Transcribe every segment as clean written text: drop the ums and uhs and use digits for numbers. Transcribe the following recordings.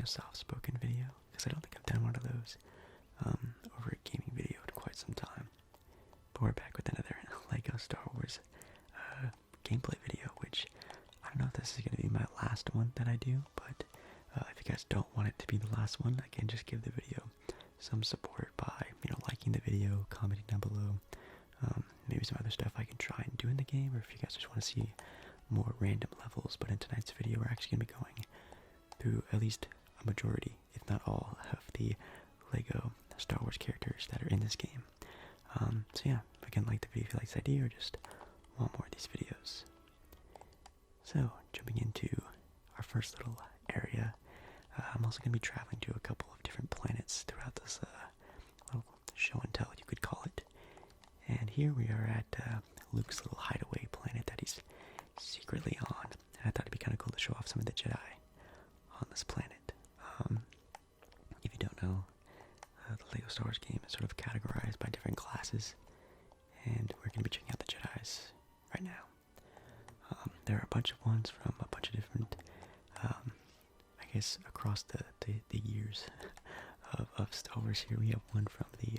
soft-spoken video, because I don't think I've done one of those over a gaming video in quite some time. But we're back with another LEGO Star Wars gameplay video, which I don't know if this is going to be my last one that I do, but if you guys don't want it to be the last one, I can just give the video some support by, liking the video, commenting down below, maybe some other stuff I can try and do in the game, or if you guys just want to see more random levels. But in tonight's video, we're actually going to be going through at least a majority, if not all, of the LEGO Star Wars characters that are in this game. So yeah, if you can like the video if you like this idea, or just want more of these videos. So, jumping into our first little area, I'm also going to be traveling to a couple of different planets throughout this little show and tell, you could call it. And here we are at Luke's little hideaway planet that he's secretly on. And I thought it'd be kind of cool to show off some of the Jedi on this planet. If you don't know, the LEGO Star Wars game is sort of categorized by different classes, and we're going to be checking out the Jedis right now. There are a bunch of ones from a bunch of different, I guess, across the years of Star Wars. Here we have one from the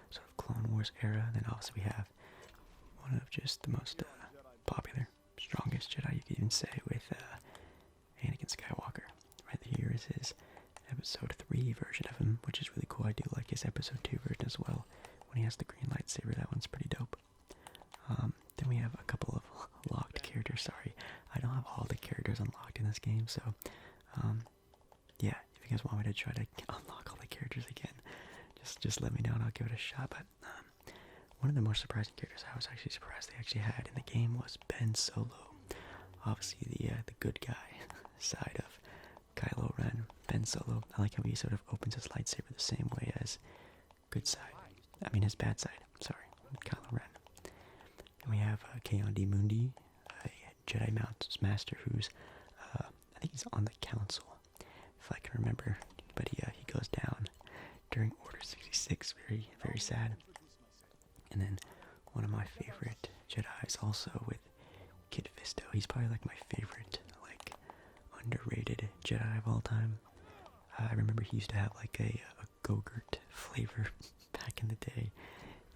sort of Clone Wars era, then also we have one of just the most popular, strongest Jedi, you could even say, with Anakin SkyWalker. Right here is his Episode 3 version of him, which is really cool. I do like his Episode 2 version as well. When he has the green lightsaber, that one's pretty dope. Then we have a couple of locked characters. Sorry, I don't have all the characters unlocked in this game, so yeah, if you guys want me to try to unlock all the characters again, just let me know and I'll give it a shot. But one of the more surprising characters I was actually surprised they actually had in the game was Ben Solo. Obviously the good guy side of Kylo Ren. Ben Solo, I like how he sort of opens his lightsaber the same way as his bad side, sorry, Kylo Ren. And we have Ki-Adi Mundi, a Jedi Master who's, I think he's on the council, if I can remember, but he goes down during Order 66, very, very sad. And then one of my favorite Jedis also with Kit Fisto. He's probably like my favorite, underrated Jedi of all time. I remember he used to have like a Go-Gurt flavor back in the day,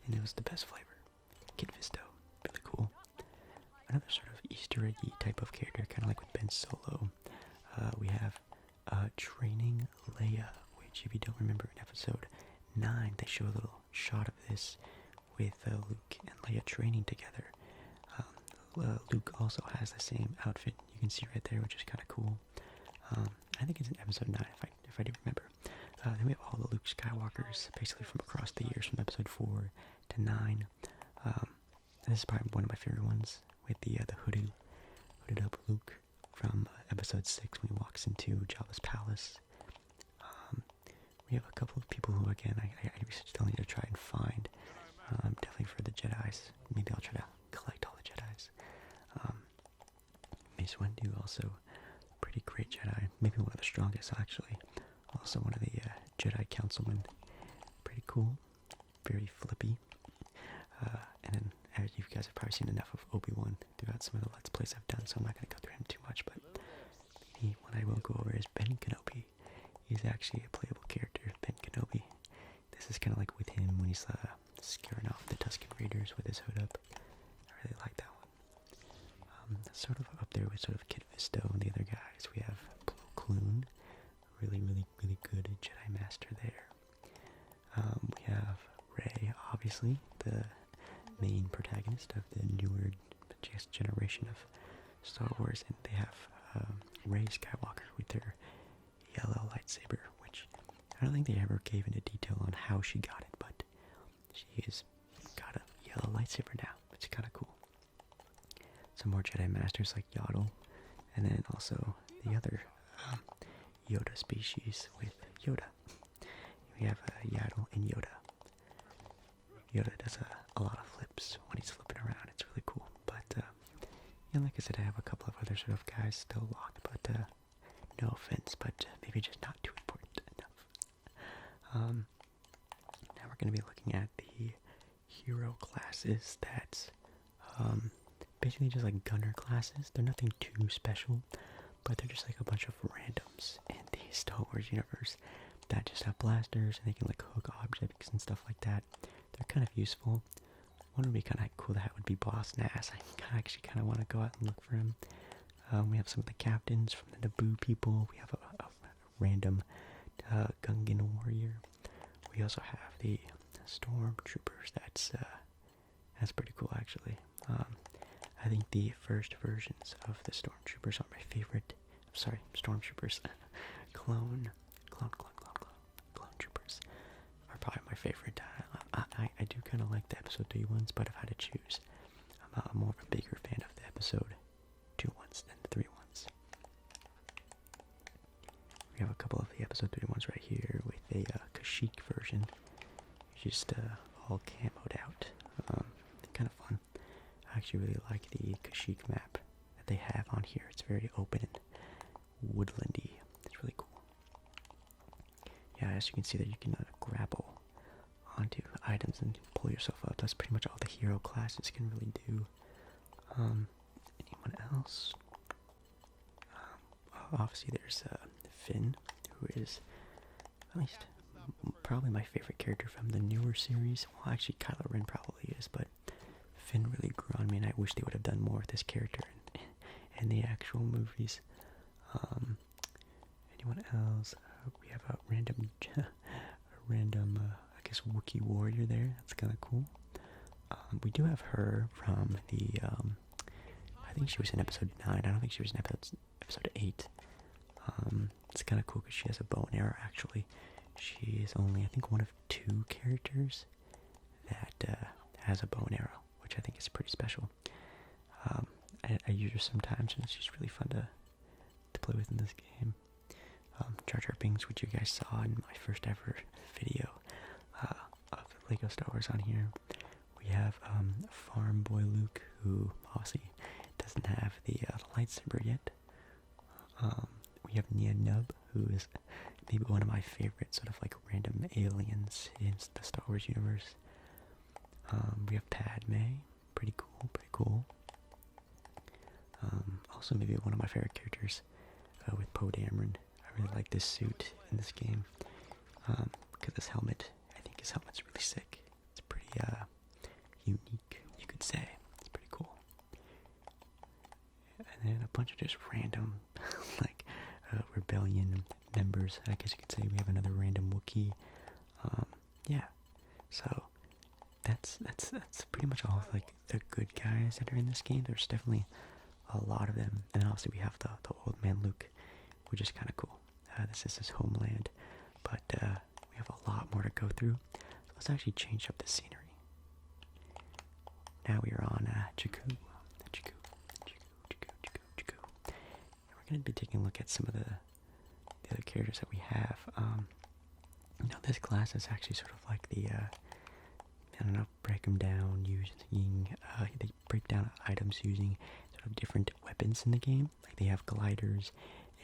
and it was the best flavor. Kit Fisto, really cool. Another sort of Easter eggy type of character, kind of like with Ben Solo. We have Training Leia, which, if you don't remember, in Episode 9, they show a little shot of this with Luke and Leia training together. Luke also has the same outfit you can see right there, which is kind of cool. I think it's in Episode 9, if I do remember. Then we have all the Luke Skywalkers, basically from across the years, from Episode 4 to 9. This is probably one of my favorite ones, with the hooded up Luke from Episode 6 when he walks into Jabba's palace. We have a couple of people who, again, I still need to try and find. Definitely for the Jedis. Maybe I'll try to collect all the Jedis. Mace Windu, also pretty great Jedi. Maybe one of the strongest, actually. Also one of the Jedi Councilmen. Pretty cool. Very flippy. And then, as you guys have probably seen enough of Obi-Wan throughout some of the Let's Plays I've done, so I'm not going to go through him too much, but the one I will go over is Ben Kenobi. He's actually a playable character, Ben Kenobi. This is kind of like with him when he's scaring off the Tusken Raiders with his hood up. I really like that one. Sort of up there with sort of Kit Fisto and the other guys. We have Plo Koon, really, really, really good Jedi Master there. We have Rey, obviously, the main protagonist of the newer generation of Star Wars, and they have Rey Skywalker with their yellow lightsaber, which I don't think they ever gave into detail on how she got it, but she has got a yellow lightsaber now, which is kind of cool. Some more Jedi Masters like Yaddle, and then also the other Yoda species with Yoda. We have Yaddle and Yoda. Yoda does a lot of flips when he's flipping around. It's really cool. But like I said, I have a couple of other sort of guys still locked, but no offense, but maybe just not too important enough. Now we're going to be looking at the hero classes that's basically just like gunner classes. They're nothing too special, but they're just like a bunch of randoms in the Star Wars universe that just have blasters and they can like hook objects and stuff like that. They're kind of useful. One would be kind of cool to have would be Boss Nass. I actually kind of want to go out and look for him. We have some of the captains from the Naboo people. We have a random Gungan warrior. We also have the stormtroopers. That's pretty cool actually. I think the first versions of the stormtroopers are my favorite. I'm sorry, stormtroopers. Clone troopers are probably my favorite. I do kind of like the episode 3 ones, but if I had to choose, I'm more of a bigger fan of the episode 2 ones than the 3 ones. We have a couple of the episode 3 ones right here with a Kashyyyk version, just all camoed out. Kind of fun. I actually really like the Kashyyyk map that they have on here. It's very open and woodlandy. It's really cool. Yeah, as you can see that you can grapple onto items and pull yourself up. That's pretty much all the hero classes can really do. Anyone else? Obviously there's Finn, who is at least probably my favorite character from the newer series. Well, actually Kylo Ren probably is, but Finn really grew on me, and I wish they would have done more with this character in the actual movies. Anyone else? We have a random, I guess, Wookiee warrior there. That's kind of cool. We do have her from the, I think she was in episode 9. I don't think she was in episode 8. It's kind of cool because she has a bow and arrow, actually. She is only, I think, one of 2 characters that has a bow and arrow, which I think is pretty special. I use her sometimes, and it's just really fun to play with in this game. Jar Jar Binks, which you guys saw in my first ever video of Lego Star Wars on here. We have Farm Boy Luke, who obviously doesn't have the lightsaber yet. We have Nia Nub, who is maybe one of my favorite sort of like random aliens in the Star Wars universe. We have Padme, pretty cool. Also maybe one of my favorite characters with Poe Dameron. I really like this suit in this game, because this helmet, I think his helmet's really sick. It's pretty unique, you could say. It's pretty cool. And then a bunch of just random like rebellion members, I guess you could say. We have another random Wookiee. Yeah, so that's pretty much all of like the good guys that are in this game. There's definitely a lot of them, and obviously we have the old man Luke, which is kind of cool. This is his homeland, but we have a lot more to go through. So let's actually change up the scenery. Now we are on Jakku. And we're going to be taking a look at some of the other characters that we have. This class is actually sort of like the I don't know, break them down using, they break down items using sort of different weapons in the game. Like they have gliders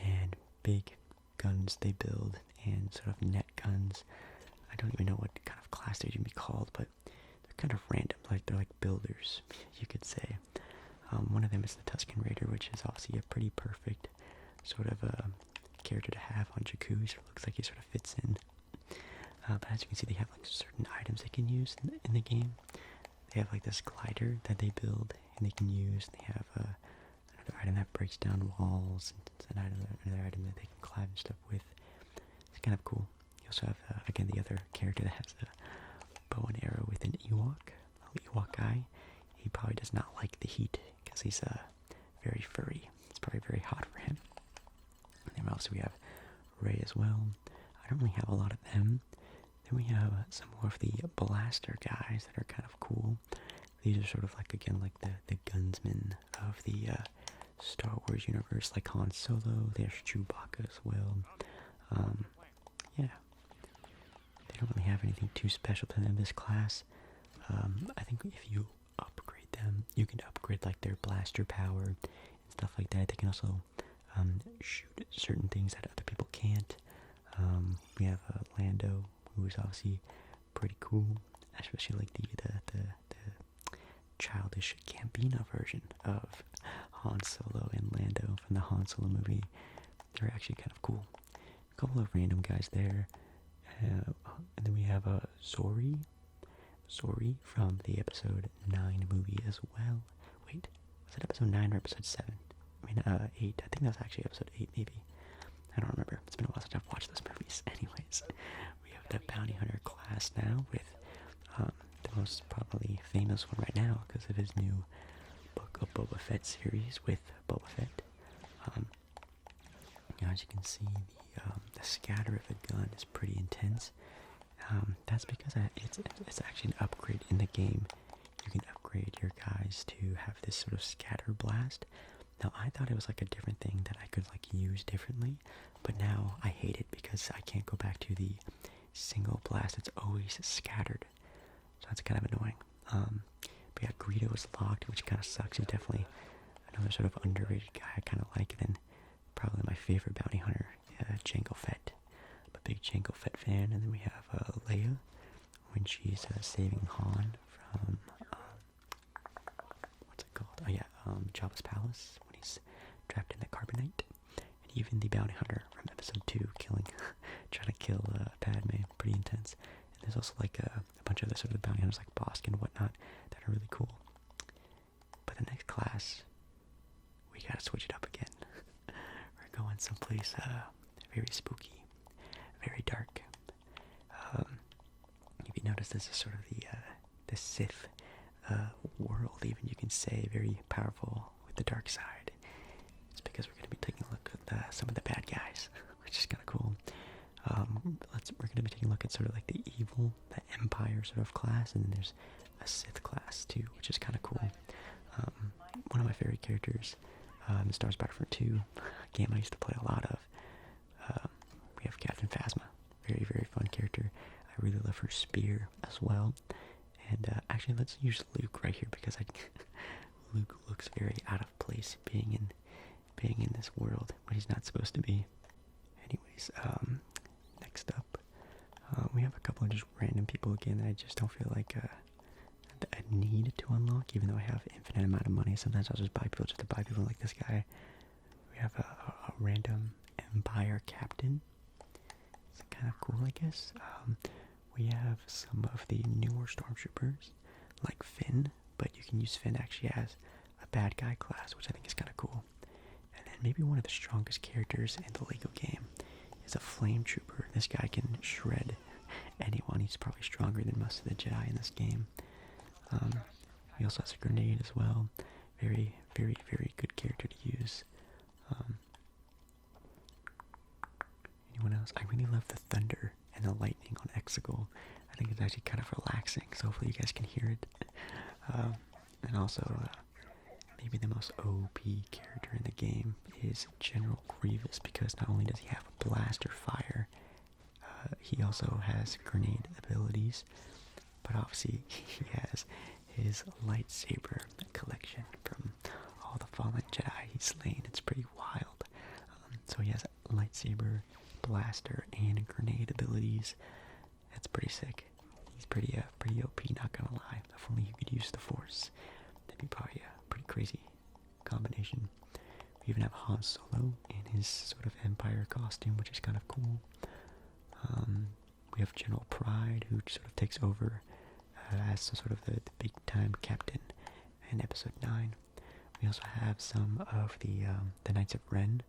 and big guns they build and sort of net guns. I don't even know what kind of class they should be called, but they're kind of random. Like they're like builders, you could say. One of them is the Tusken Raider, which is obviously a pretty perfect sort of character to have on Jakku. So it looks like he sort of fits in. But as you can see, they have like certain items they can use in the game. They have like this glider that they build and they can use. They have another item that breaks down walls, and it's another item that they can climb and stuff with. It's kind of cool. You also have, again, the other character that has the bow and arrow with an Ewok, a Ewok guy. He probably does not like the heat because he's very furry. It's probably very hot for him. And then also we have Rey as well. I don't really have a lot of them. Then we have some more of the blaster guys that are kind of cool. These are sort of like, again, like the gunsmen of the Star Wars universe, like Han Solo. There's Chewbacca as well. Yeah. They don't really have anything too special to them, this class. I think if you upgrade them, you can upgrade like their blaster power and stuff like that. They can also shoot certain things that other people can't. We have Lando, who is obviously pretty cool, especially like the childish Gambino version of Han Solo and Lando from the Han Solo movie. They're actually kind of cool. couple of random guys there. And then we have Zori from the episode 9 movie as well. Wait, was it episode 9 or episode 7? I mean, 8. I think that was actually episode 8, maybe. I don't remember. It's been a while since I've watched those movies. Anyways, we have the Bounty Hunter class now with the most probably famous one right now because of his new Book of Boba Fett series with Boba Fett. As you can see, the scatter of the gun is pretty intense. That's because it's actually an upgrade in the game. You can upgrade your guys to have this sort of scatter blast. Now, I thought it was like a different thing that I could like use differently, but now I hate it because I can't go back to the single blast. It's always scattered, so that's kind of annoying. But yeah, Greedo is locked, which kind of sucks. He's definitely another sort of underrated guy I kind of like. And then probably my favorite bounty hunter, Jango Fett. I'm a big Jango Fett fan. And then we have Leia when she's saving Han from what's it called? Oh yeah, Jabba's palace when he's trapped in the carbonite. And even the bounty hunter from episode 2 trying to kill Padme, pretty intense. And there's also like a bunch of other sort of bounty hunters like Bosk and whatnot that are really cool. But the next class, we gotta switch it up again. We're going someplace very spooky, very dark. If you notice, this is sort of the Sith world, even you can say, very powerful with the dark side. It's because we're going to be taking a look at some of the bad guys, which is kind of cool. We're going to be taking a look at sort of like the evil, the Empire sort of class, and then there's a Sith class too, which is kind of cool. One of my favorite characters, in Star Wars Battlefront 2, a game I used to play a lot of. We have Captain Phasma, very, very fun character. I really love her spear as well. And actually, let's use Luke right here because Luke looks very out of place being in this world when he's not supposed to be. Anyways, next up, we have a couple of just random people again that I just don't feel like I need to unlock, even though I have infinite amount of money. Sometimes I'll just buy people just to buy people like this guy. We have a random Empire captain. It's kind of cool, I guess. We have some of the newer stormtroopers, like Finn, but you can use Finn actually as a bad guy class, which I think is kind of cool. And then maybe one of the strongest characters in the Lego game is a flame trooper. This guy can shred anyone. He's probably stronger than most of the Jedi in this game. He also has a grenade as well. Very, very, very good character to use. Anyone else? I really love the thunder and the lightning on Exegol. I think it's actually kind of relaxing, so hopefully you guys can hear it. And also, maybe the most OP character in the game is General Grievous, because not only does he have a blaster fire, he also has grenade abilities, but obviously he has his lightsaber collection from all the fallen Jedi he's slain. It's pretty wild. So he has lightsaber, blaster, and grenade abilities. That's pretty sick. He's pretty OP, not gonna lie. If only he could use the Force, that'd be probably a pretty crazy combination. We even have Han Solo in his sort of Empire costume, which is kind of cool. We have General Pride, who sort of takes over as sort of the big-time captain in Episode 9. We also have some of the Knights of Ren,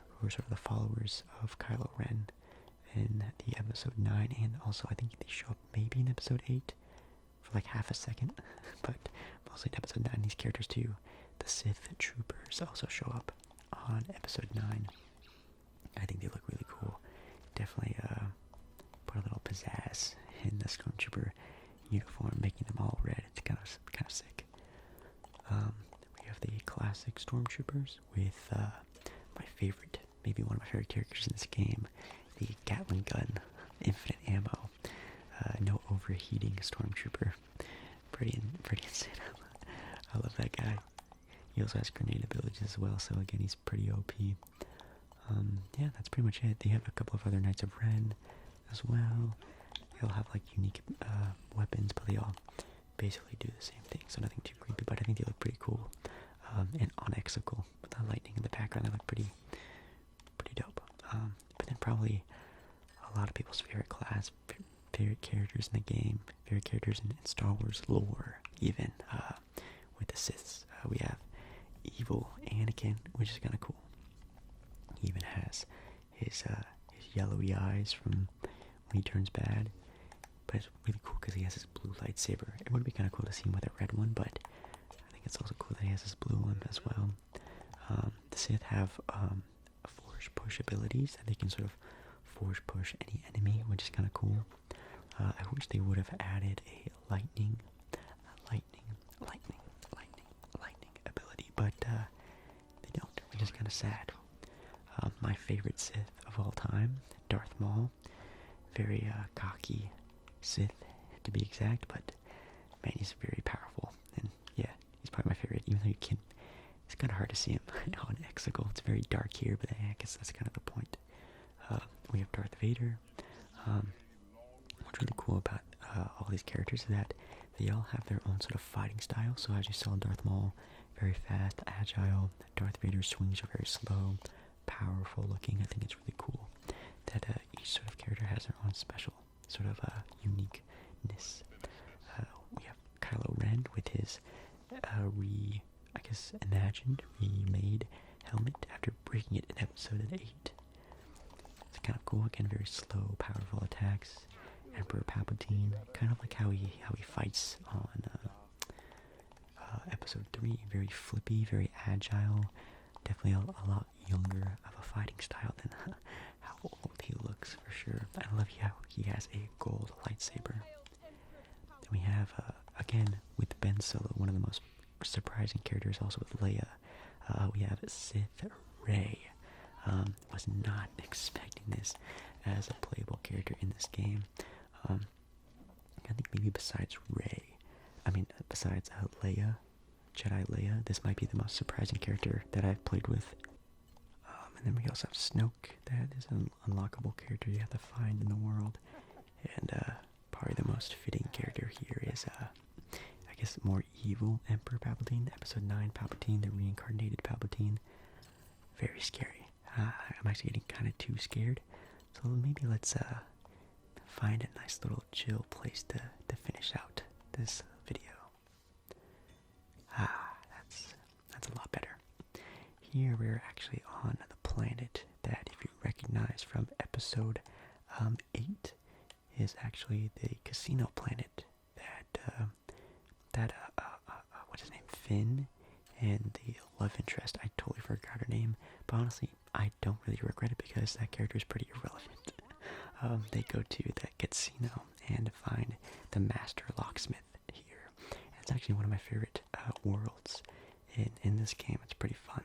who are sort of the followers of Kylo Ren in the Episode 9, and also I think they show up maybe in Episode 8 for like half a second, but mostly in Episode 9, these characters too. The Sith Troopers also show up on Episode 9. I think they look really cool. Definitely put a little pizzazz in the Stormtrooper uniform, making them all red. It's kind of sick. We have the classic Stormtroopers with my favorite, maybe one of my favorite characters in this game, the Gatling gun, infinite ammo, no overheating Stormtrooper. Pretty insane. I love that guy. He also has grenade abilities as well, so again, he's pretty OP. Yeah, that's pretty much it. They have a couple of other Knights of Ren as well. They all have like unique weapons, but they all basically do the same thing, so nothing too creepy, but I think they look pretty cool. And on Exegol, with the lightning in the background, they look pretty dope. But then probably a lot of people's favorite class, favorite characters in the game, favorite characters in Star Wars lore, even with the Siths. We have evil Anakin, which is kind of cool. He even has his yellowy eyes from when he turns bad, but it's really cool because he has his blue lightsaber. It would be kind of cool to see him with a red one, but I think it's also cool that he has his blue one as well. The Sith have force push abilities that they can sort of force push any enemy, which is kind of cool. I wish they would have added a lightning ability, but they don't, which is kind of sad. My favorite Sith of all time, Darth Maul. Very cocky Sith, to be exact, but man, he's very powerful, and yeah, he's probably my favorite, even though it's kind of hard to see him on Exegol. It's very dark here, but I guess that's kind of the point. We have Darth Vader. What's really cool about all these characters is that they all have their own sort of fighting style. So as you saw, Darth Maul, very fast, agile. Darth Vader's swings are very slow, powerful looking. I think it's really cool that each sort of character has their own special sort of uniqueness. We have Kylo Ren with his imagined, remade helmet after breaking it in episode 8. It's kind of cool. Again, very slow, powerful attacks. Emperor Palpatine, kind of like how he fights on episode 3. Very flippy, very agile. Definitely a lot younger of a fighting style than how old he looks, for sure. I love how he has a gold lightsaber. Then we have, again, with Ben Solo, one of the most surprising characters, also with Leia. We have Sith Rey. Was not expecting this as a playable character in this game. I think maybe besides Leia, Jedi Leia, this might be the most surprising character that I've played with. And then we also have Snoke. That is an unlockable character you have to find in the world. And probably the most fitting character here is, I guess, more evil Emperor Palpatine. Episode 9 Palpatine, the reincarnated Palpatine. Very scary. I'm actually getting kind of too scared. So maybe let's find a nice little chill place to finish out this video. That's a lot better. Here we're actually on the planet that, if you recognize from episode 8, is actually the casino planet that what's his name, Finn, and the love interest, I totally forgot her name, but honestly, I don't really regret it because that character is pretty irrelevant. They go to that casino and find the master locksmith here. And it's actually one of my favorite worlds in this game. It's pretty fun.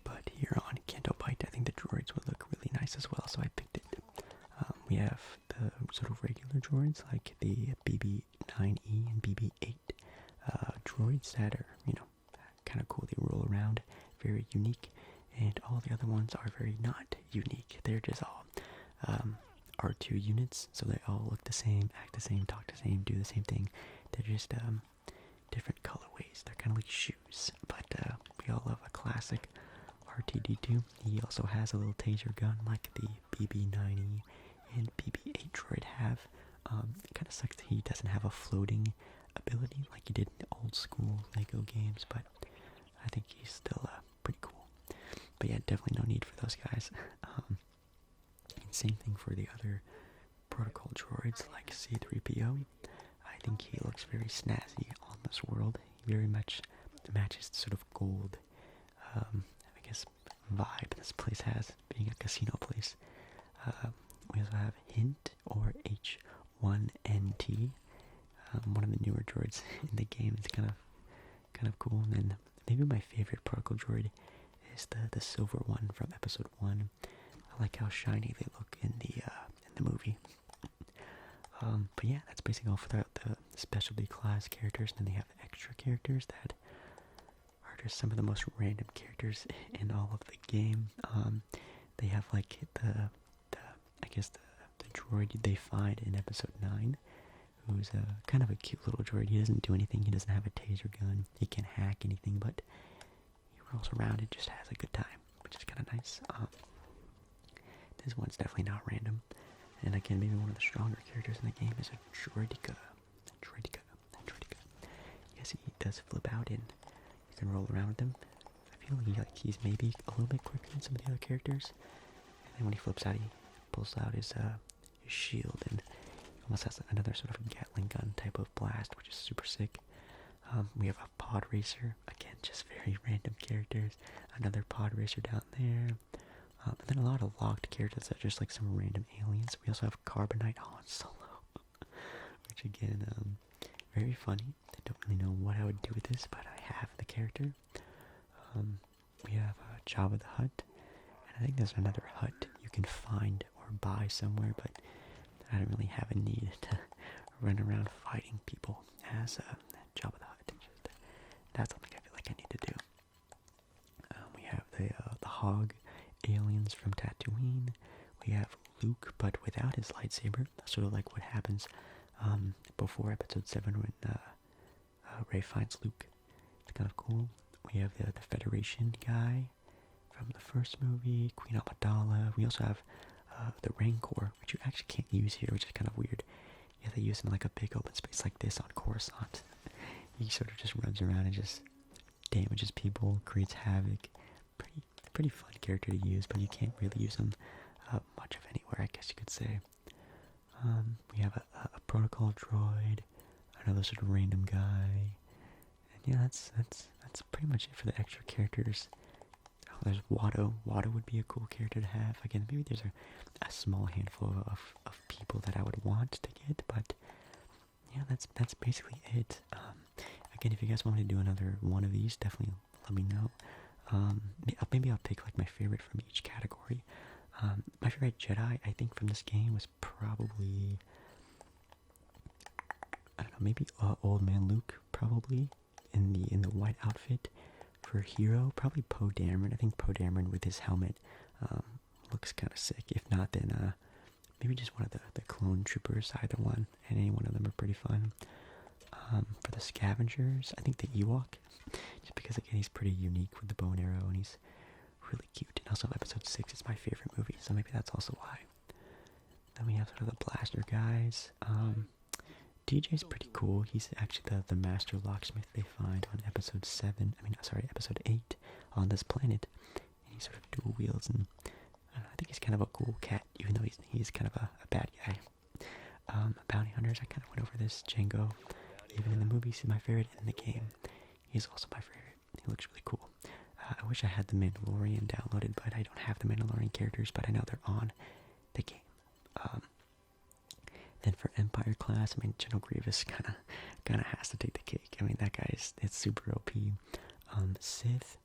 But here on Canto Bite, I think the droids would look really nice as well, so I picked it. We have the sort of regular droids, like the BB-9E and BB-8 droids that are, kind of cool. They roll around, very unique, and all the other ones are very not unique. They're just all R2 units, so they all look the same, act the same, talk the same, do the same thing. They're just different colorways. They're kind of like shoes, but we all love a classic R2-D2. He also has a little taser gun like the BB-9E and BB-8 droid have. It kind of sucks that he doesn't have a floating ability like he did in old school Lego games, but I think he's still pretty cool. But yeah, definitely no need for those guys. And same thing for the other protocol droids like C-3PO. I think he looks very snazzy on this world. He very much matches the sort of gold, I guess, vibe this place has, being a casino place. We also have Hint, or H1NT, one of the newer droids in the game. It's kind of cool. And then maybe my favorite protocol droid is the silver one from episode 1. I like how shiny they look in the movie. But yeah, that's basically all for the specialty class characters. And then they have extra characters that are just some of the most random characters in all of the game. They have like the droid they find in episode 9, who's kind of a cute little droid. He doesn't do anything. He doesn't have a taser gun. He can't hack anything, but he rolls around and just has a good time, which is kind of nice. This one's definitely not random. And again, maybe one of the stronger characters in the game is a Droideka. Droideka. Yes, he does flip out and you can roll around with him. I feel like he's maybe a little bit quicker than some of the other characters. And then when he flips out, he pulls out his shield and he almost has another sort of Gatling gun type of blast, which is super sick. We have a pod racer, again, just very random characters. Another pod racer down there. And then a lot of locked characters that are just like some random aliens. We also have Carbonite Han Solo, which again, very funny. I don't really know what I would do with this, but I have the character. We have Jabba the Hutt, and I think there's another hut you can find or buy somewhere, but I don't really have a need to run around fighting people as Jabba the Hutt. That's something I feel like I need to do. We have the Hog aliens from Tatooine. We have Luke, but without his lightsaber. Sort of like what happens before Episode 7 when Rey finds Luke. It's kind of cool. We have the Federation guy from the first movie, Queen Amidala. We also have the Rancor, which you actually can't use here, which is kind of weird. You have to use him in like a big open space like this on Coruscant. He sort of just runs around and just damages people, creates havoc. Pretty fun character to use, but you can't really use him much of anywhere, I guess you could say. We have a protocol droid, another sort of random guy, and yeah, that's pretty much it for the extra characters. Oh, there's Watto. Watto would be a cool character to have. Again, maybe there's a small handful of people that I would want to get, but yeah, that's basically it. Again, if you guys want me to do another one of these, definitely let me know. Maybe I'll pick like my favorite from each category. My favorite Jedi, I think, from this game was probably, I don't know, maybe Old Man Luke, probably in the white outfit. For hero, probably Poe Dameron. I think Poe Dameron with his helmet looks kind of sick. If not, then maybe just one of the clone troopers, either one, and any one of them are pretty fun. For the scavengers, I think the Ewok, just because again he's pretty unique with the bow and arrow, and he's really cute. And also Episode 6 is my favorite movie, so maybe that's also why. Then we have sort of the blaster guys. DJ's pretty cool. He's actually the master locksmith they find on Episode 8 on this planet. And he sort of dual wields, and I think he's kind of a cool cat, even though he's kind of a bad guy. Bounty hunters, I kind of went over this. Django, even in the movies, he's my favorite. In the game, he's also my favorite. He looks really cool. I wish I had the Mandalorian downloaded, but I don't have the Mandalorian characters, but I know they're on the game. Then for Empire class, I mean, General Grievous kind of has to take the cake. I mean, that guy it's super OP. Sith,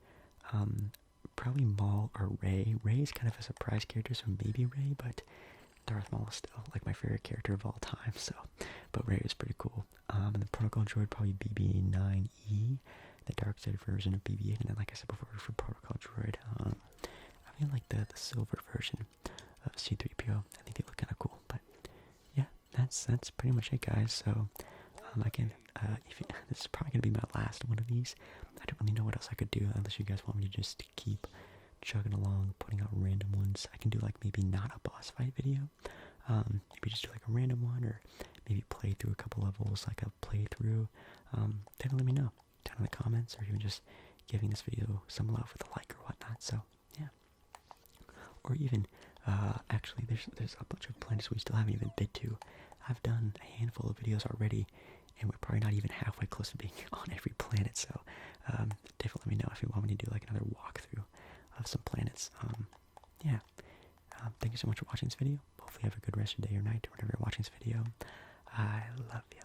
probably Maul or Rey. Rey is kind of a surprise character, so maybe Rey, but Darth Maul is still like my favorite character of all time. So, but Rey is pretty cool. And the protocol droid, probably BB-9E, the dark side version of BB-8, and then like I said before, for protocol droid, I feel like the silver version of C-3PO. I think they look kind of cool, but yeah, that's pretty much it, guys. So again, this is probably gonna be my last one of these. I don't really know what else I could do unless you guys want me to just keep chugging along, putting out random ones. I can do like maybe not a boss fight video, maybe just do like a random one, or maybe play through a couple levels, like a playthrough. Definitely let me know down in the comments, or even just giving this video some love with a like or whatnot. So yeah, or even actually there's a bunch of planets we still haven't even been to. I've done a handful of videos already, and we're probably not even halfway close to being on every planet. So definitely let me know if you want me to do like another walkthrough of some planets. Yeah. Thank you so much for watching this video. Hopefully you have a good rest of your day or night or whenever you're watching this video. I love you.